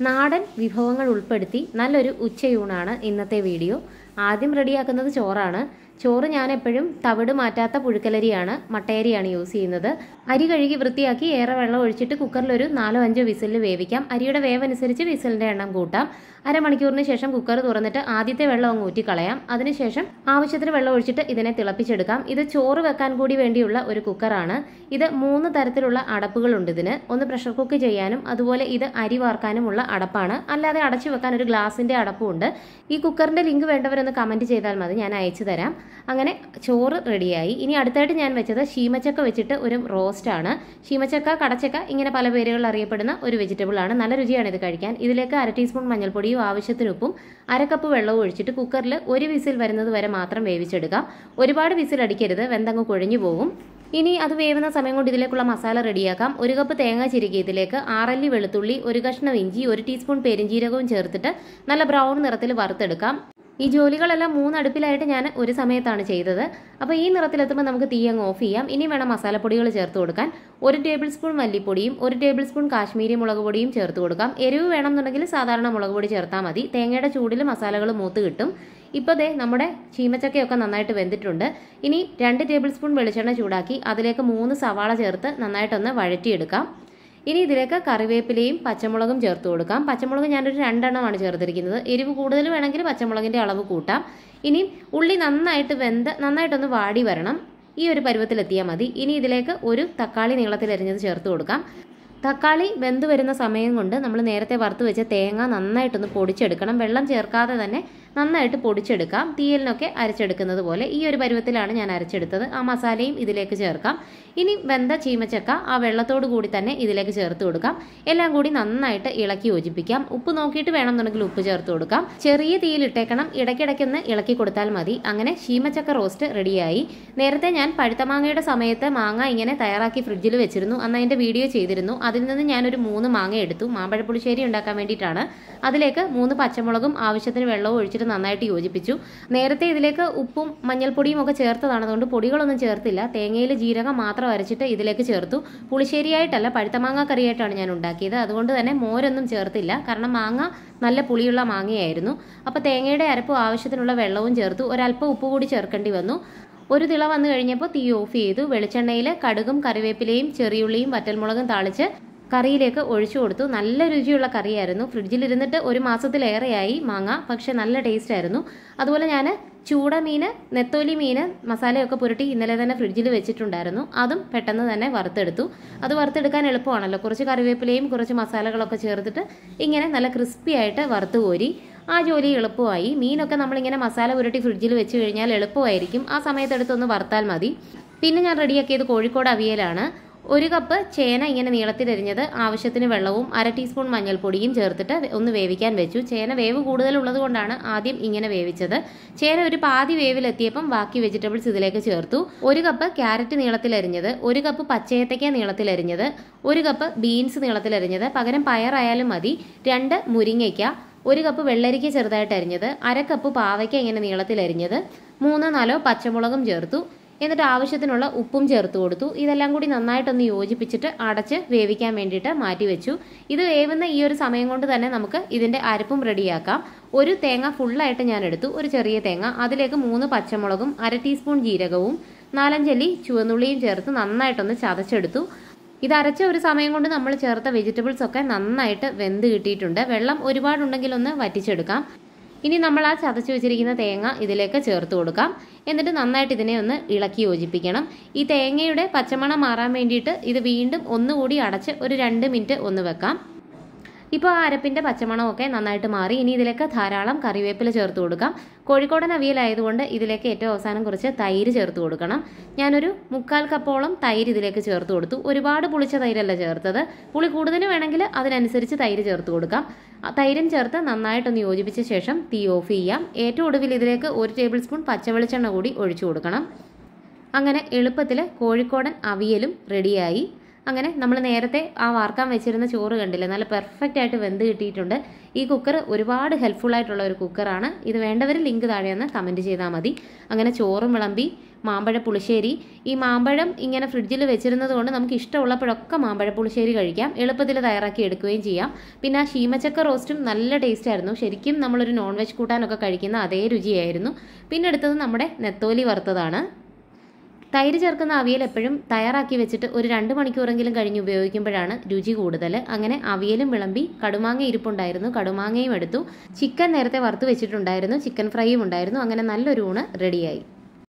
നാടൻ വിഭവങ്ങൾ ഉൾപ്പെടുത്തി നല്ലൊരു ഉച്ചയൂണാണ് ഇന്നത്തെ വീഡിയോ. ആദ്യം റെഡിയാക്കുന്നത് ചോറാണ്. ചോറ് ഞാൻ എപ്പോഴും തവിട് മാറ്റാത്ത പുഴുക്കലരിയാണ്, മട്ടയരിയാണ് യൂസ് ചെയ്യുന്നത്. അരി കഴുകി വൃത്തിയാക്കി ഏറെ വെള്ളം ഒഴിച്ചിട്ട് കുക്കറിൽ ഒരു 4-5 വിസിലിൽ വേവിക്കാം. അരിയുടെ വേവനുസരിച്ച് വിസിലിന്റെ എണ്ണം കൂട്ടാം. അരമണിക്കൂറിന് ശേഷം കുക്കർ തുറന്നിട്ട് ആദ്യത്തെ വെള്ളം അങ്ങ് ഊറ്റിക്കളയാം. അതിനുശേഷം ആവശ്യത്തിന് വെള്ളം ഒഴിച്ചിട്ട് ഇതിനെ തിളപ്പിച്ചെടുക്കാം. ഇത് ചോറ് വെക്കാൻ കൂടി വേണ്ടിയുള്ള ഒരു കുക്കറാണ്. ഇത് 3 തരത്തിലുള്ള അടപ്പുകളുണ്ട് ഇതിന്. ഒന്ന് പ്രഷർ കുക്ക് ചെയ്യാനും അതുപോലെ ഇത് അരി വാർക്കാനുമുള്ള അടപ്പാണ്. അല്ലാതെ അടച്ചു വെക്കാൻ ഒരു ഗ്ലാസിന്റെ അടപ്പും ഉണ്ട്. ഈ കുക്കറിന്റെ ലിങ്ക് വേണ്ടവരൊന്ന് കമന്റ് ചെയ്താൽ മതി, ഞാൻ അയച്ചു തരാം. അങ്ങനെ ചോറ് റെഡിയായി. ഇനി അടുത്തായിട്ട് ഞാൻ വെച്ചത് ശീമച്ചക്ക വെച്ചിട്ട് ഒരു റോസ്റ്റ് ആണ്. ശീമച്ചക്ക, കടച്ചക്ക, ഇങ്ങനെ പല പേരുകളിൽ അറിയപ്പെടുന്ന ഒരു വെജിറ്റബിൾ ആണ്. നല്ല രുചിയാണ് ഇത് കഴിക്കാൻ. ഇതിലേക്ക് 1/2 ടീസ്പൂൺ മഞ്ഞൾപ്പൊടിയും ആവശ്യത്തിന് ഉപ്പും 1/2 കപ്പ് വെള്ളവും ഒഴിച്ചിട്ട് കുക്കറിൽ ഒരു വിസിൽ വരുന്നത് വരെ മാത്രം വേവിച്ചെടുക്കാം. ഒരുപാട് വിസിൽ അടിക്കരുത്, വെന്തങ്ങ് കുഴഞ്ഞു പോകും. ഇനി അത് വേവുന്ന സമയം കൊണ്ട് ഇതിലേക്കുള്ള മസാല റെഡിയാക്കാം. 1 കപ്പ് തേങ്ങ ചിരകി ഇതിലേക്ക് 6 അല്ലി വെളുത്തുള്ളി, 1 കഷ്ണം ഇഞ്ചി, 1 ടീസ്പൂൺ പെരിഞ്ജീരകവും ചേർത്തിട്ട് നല്ല ബ്രൗൺ നിറത്തിൽ വറുത്തെടുക്കാം. ഈ ജോലികളെല്ലാം 3 അടുപ്പിലായിട്ട് ഞാൻ ഒരു സമയത്താണ് ചെയ്തത്. അപ്പോൾ ഈ നിറത്തിലെത്തുമ്പോൾ നമുക്ക് തീ അങ്ങ് ഓഫ് ചെയ്യാം. ഇനി വേണം മസാലപ്പൊടികൾ ചേർത്ത് കൊടുക്കാൻ. 1 ടേബിൾ സ്പൂൺ മല്ലിപ്പൊടിയും 1 ടേബിൾ സ്പൂൺ കാശ്മീരി മുളക് പൊടിയും ചേർത്ത് കൊടുക്കാം. എരിവ് വേണമെന്നുണ്ടെങ്കിൽ സാധാരണ മുളക് പൊടി ചേർത്താൽ മതി. തേങ്ങയുടെ ചൂടിൽ മസാലകൾ മൂത്ത് കിട്ടും. ഇപ്പോൾ ദേ നമ്മുടെ ചീമച്ചക്കയൊക്കെ നന്നായിട്ട് വെന്തിട്ടുണ്ട്. ഇനി 2 ടേബിൾ സ്പൂൺ വെളിച്ചെണ്ണ ചൂടാക്കി അതിലേക്ക് 3 സവാള ചേർത്ത് നന്നായിട്ടൊന്ന് വഴറ്റിയെടുക്കാം. ഇനി ഇതിലേക്ക് കറിവേപ്പിലയും പച്ചമുളകും ചേർത്ത് കൊടുക്കാം. പച്ചമുളക് ഞാനൊരു 2 എണ്ണമാണ് ചേർത്തിരിക്കുന്നത്. എരിവ് കൂടുതൽ വേണമെങ്കിൽ പച്ചമുളകിന്റെ അളവ് കൂട്ടാം. ഇനി ഉള്ളി നന്നായിട്ടൊന്ന് വാടി വരണം. ഈ ഒരു പരുവത്തിലെത്തിയാൽ മതി. ഇനി ഇതിലേക്ക് ഒരു തക്കാളി നീളത്തിൽ അരിഞ്ഞത് ചേർത്ത് കൊടുക്കാം. തക്കാളി വെന്ത് വരുന്ന സമയം കൊണ്ട് നമ്മൾ നേരത്തെ വറുത്ത് വെച്ച തേങ്ങ നന്നായിട്ടൊന്ന് പൊടിച്ചെടുക്കണം. വെള്ളം ചേർക്കാതെ തന്നെ നന്നായിട്ട് പൊടിച്ചെടുക്കാം. തീയലിനൊക്കെ അരച്ചെടുക്കുന്നത് പോലെ ഈ ഒരു പരുവത്തിലാണ് ഞാൻ അരച്ചെടുത്തത്. ആ മസാലയും ഇതിലേക്ക് ചേർക്കാം. ഇനി വെന്ത ചീമച്ചക്ക ആ വെള്ളത്തോട് കൂടി തന്നെ ഇതിലേക്ക് ചേർത്ത് കൊടുക്കാം. എല്ലാം കൂടി നന്നായിട്ട് ഇളക്കി യോജിപ്പിക്കാം. ഉപ്പ് നോക്കിയിട്ട് വേണമെന്നുണ്ടെങ്കിൽ ഉപ്പ് ചേർത്ത് കൊടുക്കാം. ചെറിയ തീയിലിട്ടേക്കണം, ഇടയ്ക്കിടയ്ക്കൊന്ന് ഇളക്കി കൊടുത്താൽ മതി. അങ്ങനെ ചീമച്ചക്ക റോസ്റ്റ് റെഡിയായി. നേരത്തെ ഞാൻ പഴുത്ത മാങ്ങയുടെ സമയത്ത് മാങ്ങ ഇങ്ങനെ തയ്യാറാക്കി ഫ്രിഡ്ജിൽ വെച്ചിരുന്നു. അന്ന് അതിന്റെ വീഡിയോ ചെയ്തിരുന്നു. അതിൽ നിന്ന് ഞാനൊരു 3 മാങ്ങ എടുത്തു. മാമ്പഴ പുളിശ്ശേരി ഉണ്ടാക്കാൻ വേണ്ടിയിട്ടാണ്. അതിലേക്ക് 3 പച്ചമുളകും ആവശ്യത്തിന് വെള്ളവും ഒഴിച്ചിട്ട് നന്നായിട്ട് യോജിപ്പിച്ചു. നേരത്തെ ഇതിലേക്ക് ഉപ്പും മഞ്ഞൾപ്പൊടിയും ഒക്കെ ചേർത്തതാണ്, അതുകൊണ്ട് പൊടികളൊന്നും ചേർത്തില്ല. തേങ്ങയിൽ ജീരകം മാത്രം അരച്ചിട്ട് ഇതിലേക്ക് ചേർത്തു. പുളിശ്ശേരിയായിട്ടല്ല, പഴുത്ത മാങ്ങ കറിയായിട്ടാണ് ഞാൻ ഉണ്ടാക്കിയത്. അതുകൊണ്ട് തന്നെ മോരൊന്നും ചേർത്തില്ല, കാരണം മാങ്ങ നല്ല പുളിയുള്ള മാങ്ങയായിരുന്നു. അപ്പോൾ തേങ്ങയുടെ അരപ്പ് ആവശ്യത്തിനുള്ള വെള്ളവും ചേർത്തു. ഒരല്പം ഉപ്പ് കൂടി ചേർക്കേണ്ടി വന്നു. ഒരു തിള വന്നു കഴിഞ്ഞപ്പോൾ തീ ഓഫ് ചെയ്തു. വെളിച്ചെണ്ണയിൽ കടുകും കറിവേപ്പിലയും ചെറിയുള്ളിയും വറ്റൽമുളകും താളിച്ച് കറിയിലേക്ക് ഒഴിച്ചു കൊടുത്തു. നല്ല രുചിയുള്ള കറിയായിരുന്നു. ഫ്രിഡ്ജിലിരുന്നിട്ട് 1 മാസത്തിലേറെയായി മാങ്ങ, പക്ഷെ നല്ല ടേസ്റ്റ് ആയിരുന്നു. അതുപോലെ ഞാൻ ചൂട മീൻ, നെത്തോലി മീൻ മസാലയൊക്കെ പുരട്ടി ഇന്നലെ തന്നെ ഫ്രിഡ്ജിൽ വെച്ചിട്ടുണ്ടായിരുന്നു. അതും പെട്ടെന്ന് തന്നെ വറുത്തെടുത്തു. അത് വറുത്തെടുക്കാൻ എളുപ്പമാണല്ലോ. കുറച്ച് കറിവേപ്പിലയും കുറച്ച് മസാലകളൊക്കെ ചേർത്തിട്ട് ഇങ്ങനെ നല്ല ക്രിസ്പി ആയിട്ട് വറുത്ത് കോരി. ആ ജോലി എളുപ്പമായി. മീനൊക്കെ നമ്മളിങ്ങനെ മസാല പുരട്ടി ഫ്രിഡ്ജിൽ വെച്ച് കഴിഞ്ഞാൽ എളുപ്പമായിരിക്കും. ആ സമയത്തെടുത്തൊന്ന് വറുത്താൽ മതി. പിന്നെ ഞാൻ റെഡിയാക്കിയത് കോഴിക്കോട് അവിയലാണ്. 1 കപ്പ് ചേന ഇങ്ങനെ നീളത്തിലരിഞ്ഞത്, ആവശ്യത്തിന് വെള്ളവും 1/2 ടീസ്പൂൺ മഞ്ഞൾപ്പൊടിയും ചേർത്തിട്ട് ഒന്ന് വേവിക്കാൻ വെച്ചു. ചേന വേവ് കൂടുതലുള്ളത് കൊണ്ടാണ് ആദ്യം ഇങ്ങനെ വേവിച്ചത്. ചേന ഒരു പാതി വേവിലെത്തിയപ്പം ബാക്കി വെജിറ്റബിൾസ് ഇതിലേക്ക് ചേർത്തു. 1 കപ്പ് ക്യാരറ്റ് നീളത്തിലരിഞ്ഞത്, 1 കപ്പ് പച്ചയത്തയ്ക്ക നീളത്തിലരിഞ്ഞത്, 1 കപ്പ് ബീൻസ് നീളത്തിലരിഞ്ഞത്, പകരം പയറായാലും മതി, 2 മുരിങ്ങയ്ക്ക, 1 കപ്പ് വെള്ളരിക്ക ചെറുതായിട്ട് അരിഞ്ഞത്, 1/2 കപ്പ് പാവയ്ക്ക ഇങ്ങനെ നീളത്തിലരിഞ്ഞത്, 3-4 പച്ചമുളകും ചേർത്തു. എന്നിട്ട് ആവശ്യത്തിനുള്ള ഉപ്പും ചേർത്ത് കൊടുത്തു. ഇതെല്ലാം കൂടി നന്നായിട്ടൊന്ന് യോജിപ്പിച്ചിട്ട് അടച്ച് വേവിക്കാൻ വേണ്ടിയിട്ട് മാറ്റി വെച്ചു. ഇത് വേവുന്ന ഈ ഒരു സമയം കൊണ്ട് തന്നെ നമുക്ക് ഇതിന്റെ അരപ്പും റെഡിയാക്കാം. ഒരു തേങ്ങ ഫുള്ളായിട്ട് ഞാൻ എടുത്തു, ഒരു ചെറിയ തേങ്ങ. അതിലേക്ക് 3 പച്ചമുളകും 1/2 ടീസ്പൂൺ ജീരകവും 4-5 അല്ലി ചുവന്നുള്ളിയും ചേർത്ത് നന്നായിട്ടൊന്ന് ചതച്ചെടുത്തു. ഇത് അരച്ച ഒരു സമയം കൊണ്ട് നമ്മൾ ചേർത്ത വെജിറ്റബിൾസ് ഒക്കെ നന്നായിട്ട് വെന്ത് കിട്ടിയിട്ടുണ്ട്. വെള്ളം ഒരുപാടുണ്ടെങ്കിൽ ഒന്ന് വറ്റിച്ചെടുക്കാം. ഇനി നമ്മൾ ആ ചതച്ച് വെച്ചിരിക്കുന്ന തേങ്ങ ഇതിലേക്ക് ചേർത്ത് കൊടുക്കാം. എന്നിട്ട് നന്നായിട്ട് ഇതിനെ ഒന്ന് ഇളക്കി യോജിപ്പിക്കണം. ഈ തേങ്ങയുടെ പച്ചമണം മാറാൻ വേണ്ടിയിട്ട് ഇത് വീണ്ടും ഒന്നുകൂടി അടച്ച് ഒരു 2 മിനിറ്റ് ഒന്ന് വെക്കാം. ഇപ്പോൾ ആ അരപ്പിന്റെ പച്ചമണമൊക്കെ നന്നായിട്ട് മാറി. ഇനി ഇതിലേക്ക് ധാരാളം കറിവേപ്പില ചേർത്ത് കൊടുക്കാം. കോഴിക്കോടൻ അവിയലായതുകൊണ്ട് ഇതിലേക്ക് ഏറ്റവും അവസാനം കുറച്ച് തൈര് ചേർത്ത് കൊടുക്കണം. ഞാനൊരു 3/4 കപ്പോളം തൈര് ഇതിലേക്ക് ചേർത്ത് കൊടുത്തു. ഒരുപാട് പുളിച്ച തൈരല്ല ചേർത്തത്. പുളി കൂടുതൽ വേണമെങ്കിൽ അതിനനുസരിച്ച് തൈര് ചേർത്ത് കൊടുക്കാം. തൈരും ചേർത്ത് നന്നായിട്ടൊന്ന് യോജിപ്പിച്ച ശേഷം തീ ഓഫ് ചെയ്യാം. ഏറ്റവും ഒടുവിൽ ഇതിലേക്ക് 1 ടേബിൾ സ്പൂൺ പച്ചവെളിച്ചെണ്ണ കൂടി ഒഴിച്ചു കൊടുക്കണം. അങ്ങനെ എളുപ്പത്തിൽ കോഴിക്കോടൻ അവിയലും റെഡിയായി. അങ്ങനെ നമ്മൾ നേരത്തെ ആ വാർക്കാൻ വെച്ചിരുന്ന ചോറ് കണ്ടില്ലേ, നല്ല പെർഫെക്റ്റ് ആയിട്ട് വെന്ത് കിട്ടിയിട്ടുണ്ട്. ഈ കുക്കർ ഒരുപാട് ഹെൽപ്ഫുൾ ആയിട്ടുള്ള ഒരു കുക്കറാണ്. ഇത് വേണ്ടവർ ലിങ്ക് താഴെ ഒന്ന് കമൻറ്റ് ചെയ്താൽ മതി. അങ്ങനെ ചോറും വിളമ്പി മാമ്പഴ പുളിശ്ശേരി. ഈ മാമ്പഴം ഇങ്ങനെ ഫ്രിഡ്ജിൽ വെച്ചിരുന്നത് കൊണ്ട് നമുക്ക് ഇഷ്ടമുള്ളപ്പോഴൊക്കെ മാമ്പഴ പുളിശ്ശേരി കഴിക്കാം, എളുപ്പത്തിൽ തയ്യാറാക്കി എടുക്കുകയും ചെയ്യാം. പിന്നെ ആ ശീമച്ചക്ക റോസ്റ്റും നല്ല ടേസ്റ്റ് ആയിരുന്നു, ശരിക്കും നമ്മളൊരു നോൺ വെജ് കൂട്ടാനൊക്കെ കഴിക്കുന്ന അതേ രുചിയായിരുന്നു. പിന്നെ എടുത്തത് നമ്മുടെ നെത്തോലി വറുത്തതാണ്. തൈര് ചേർക്കുന്ന അവിയൽ എപ്പോഴും തയ്യാറാക്കി വെച്ചിട്ട് ഒരു 2 മണിക്കൂറെങ്കിലും കഴിഞ്ഞ് ഉപയോഗിക്കുമ്പോഴാണ് രുചി കൂടുതൽ. അങ്ങനെ അവിയലും വിളമ്പി, കടുമാങ്ങ ഇരിപ്പുണ്ടായിരുന്നു, കടുമാങ്ങയും എടുത്തു. ചിക്കൻ നേരത്തെ വറുത്ത് വെച്ചിട്ടുണ്ടായിരുന്നു, ചിക്കൻ ഫ്രൈയും ഉണ്ടായിരുന്നു. അങ്ങനെ നല്ലൊരു ഊണ് റെഡിയായി.